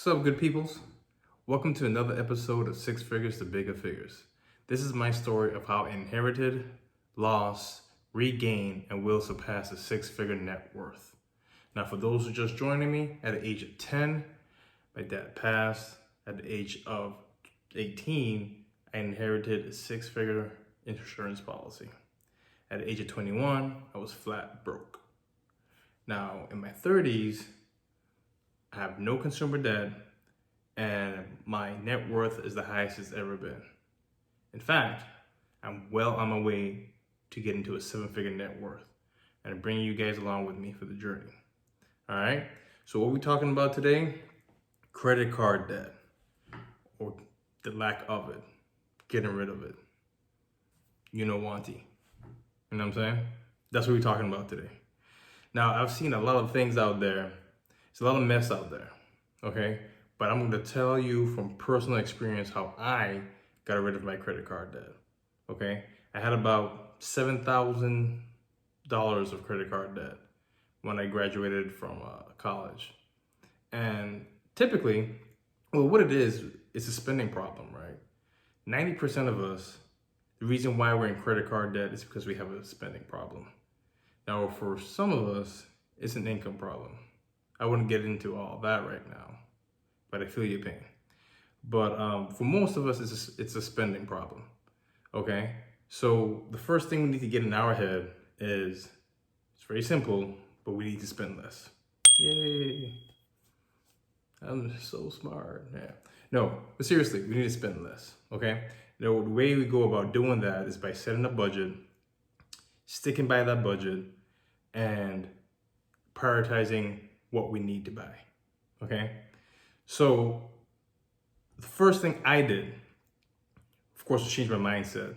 What's up, good peoples? Welcome to another episode of Six Figures to Bigger Figures. This is my story of how I inherited, lost, regained, and will surpass a six-figure net worth. Now, for those who are just joining me, at the age of 10, my dad passed. At the age of 18, I inherited a six-figure insurance policy. At the age of 21, I was flat broke. Now, in my 30s, I have no consumer debt, and my net worth is the highest it's ever been. In fact, I'm well on my way to get into a seven-figure net worth, and I'm bringing you guys along with me for the journey. All right, so what we're talking about today, credit card debt, or the lack of it, getting rid of it. You know, wanty. You know what I'm saying? That's what we're talking about today. Now, I've seen a lot of things out there. There's a lot of mess out there, okay? But I'm gonna tell you from personal experience how I got rid of my credit card debt, okay? I had about $7,000 of credit card debt when I graduated from college. And typically, well, what it is, it's a spending problem, right? 90% of us, the reason why we're in credit card debt is because we have a spending problem. Now, for some of us, it's an income problem. I wouldn't get into all that right now, but I feel your pain. But for most of us, it's a spending problem, okay? So the first thing we need to get in our head is, it's very simple, but we need to spend less. Yay. I'm so smart, yeah. No, but seriously, we need to spend less, okay? The way we go about doing that is by setting a budget, sticking by that budget, and prioritizing what we need to buy, okay? So the first thing I did, of course, was change my mindset.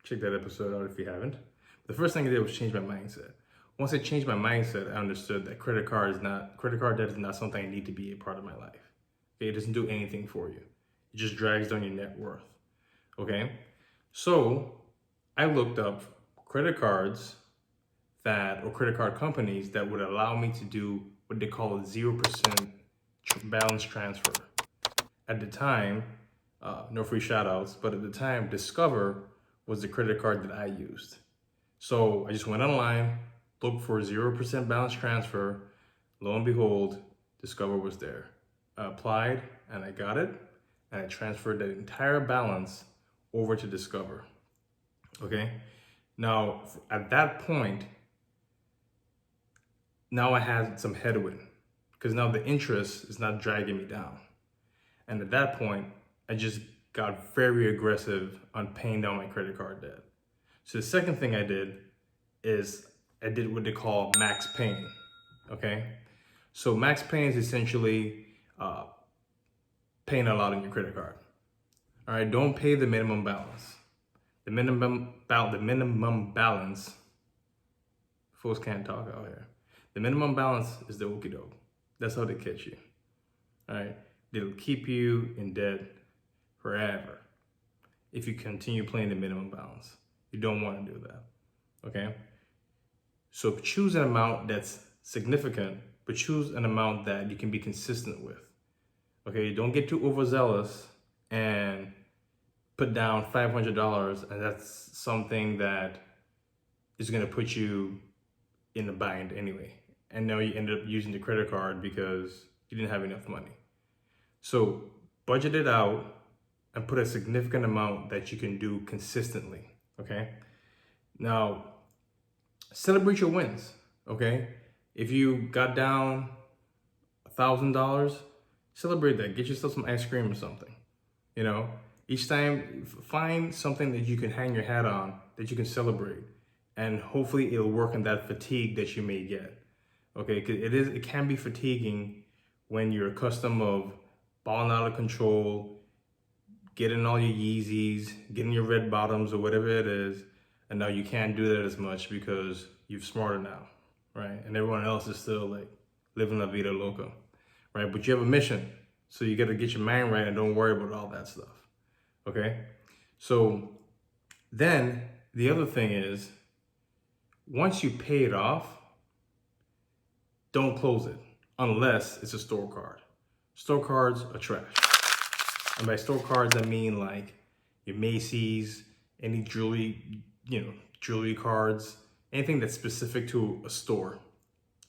Check that episode out if you haven't. The first thing I did was change my mindset. Once I changed my mindset, I understood that credit card debt is not something I need to be a part of my life. Okay? It doesn't do anything for you. It just drags down your net worth, okay? So I looked up credit cards or credit card companies that would allow me to do what they call a 0% balance transfer. At the time, no free shout outs, but at the time, Discover was the credit card that I used. So I just went online, looked for 0% balance transfer. Lo and behold, Discover was there. I applied and I got it, and I transferred the entire balance over to Discover. Okay? Now, at that point, now I had some headwind because now the interest is not dragging me down. And at that point, I just got very aggressive on paying down my credit card debt. So the second thing I did is I did what they call max paying, okay? So max paying is essentially paying a lot on your credit card. All right, don't pay the minimum balance. The minimum balance, folks can't talk out here. The minimum balance is the okie doke. That's how they catch you. All right. They'll keep you in debt forever if you continue playing the minimum balance. You don't want to do that. Okay. So choose an amount that's significant, but choose an amount that you can be consistent with. Okay. Don't get too overzealous and put down $500, and that's something that is going to put you in a bind anyway. And now you end up using the credit card because you didn't have enough money. So budget it out and put a significant amount that you can do consistently, okay? Now, celebrate your wins, okay? If you got down $1,000, celebrate that. Get yourself some ice cream or something, you know? Each time, find something that you can hang your hat on, that you can celebrate. And hopefully it'll work on that fatigue that you may get. Okay, because it can be fatiguing when you're accustomed of balling out of control, getting all your Yeezys, getting your red bottoms or whatever it is, and now you can't do that as much because you're smarter now, right? And everyone else is still like living la vida loca, right? But you have a mission, so you got to get your mind right and don't worry about all that stuff, okay? So then the other thing is, once you pay it off, don't close it unless it's a store card. Store cards are trash. And by store cards, I mean like your Macy's, any jewelry, jewelry cards, anything that's specific to a store.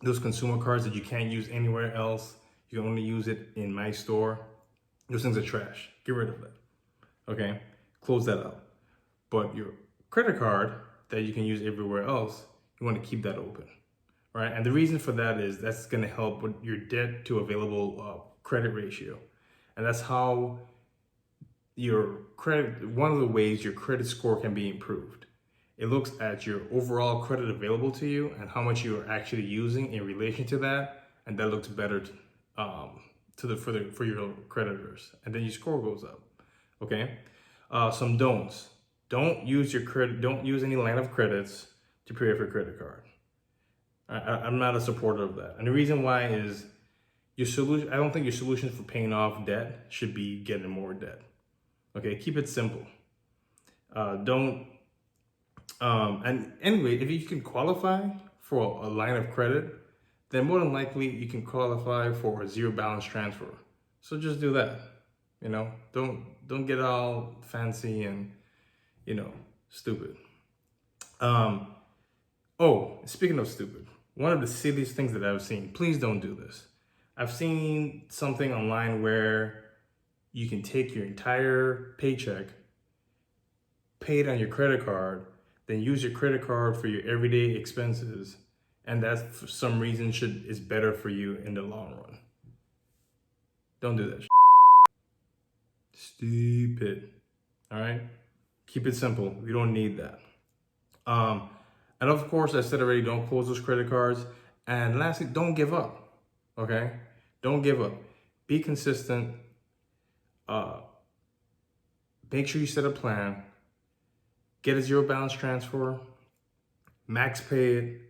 Those consumer cards that you can't use anywhere else, you can only use it in my store. Those things are trash. Get rid of that. Okay? Close that out. But your credit card that you can use everywhere else, you want to keep that open. Right? And the reason for that is that's going to help with your debt to available credit ratio. And that's how your credit, one of the ways your credit score can be improved. It looks at your overall credit available to you and how much you are actually using in relation to that, and that looks better for your creditors, and then your score goes up. Okay, some don'ts. Don't use your credit. Don't use any line of credits to pay for your credit card. I'm not a supporter of that, and the reason why is your solution. I don't think your solution for paying off debt should be getting more debt. Okay, keep it simple. And anyway, if you can qualify for a line of credit, then more than likely you can qualify for a zero balance transfer. So just do that. Don't get all fancy and stupid. Oh, speaking of stupid, one of the silliest things that I've seen. Please don't do this. I've seen something online where you can take your entire paycheck, pay it on your credit card, then use your credit card for your everyday expenses, and that for some reason is better for you in the long run. Don't do that. Stupid. All right? Keep it simple. We don't need that. And of course, I said already, don't close those credit cards. And lastly, don't give up. Okay? Don't give up. Be consistent. Make sure you set a plan. Get a zero balance transfer. Max pay it.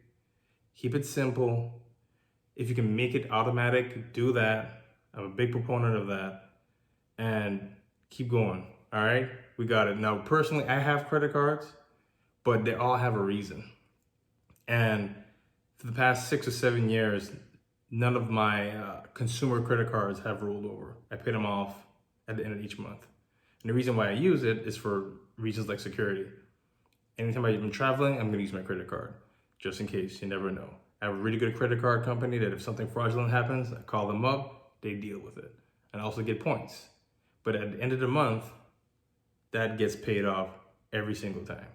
Keep it simple. If you can make it automatic, do that. I'm a big proponent of that. And keep going. All right? We got it. Now, personally, I have credit cards, but they all have a reason. And for the past 6 or 7 years, none of my consumer credit cards have rolled over. I pay them off at the end of each month. And the reason why I use it is for reasons like security. Anytime I'm traveling, I'm going to use my credit card, just in case. You never know. I have a really good credit card company that if something fraudulent happens, I call them up, they deal with it. And I also get points. But at the end of the month, that gets paid off every single time.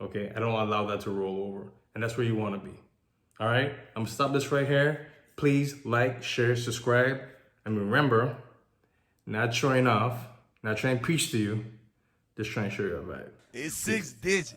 Okay? I don't allow that to roll over. And that's where you want to be. All right? I'm going to stop this right here. Please like, share, subscribe. And remember, not showing off, not trying to preach to you, just trying to show you a vibe. It's 6 digits.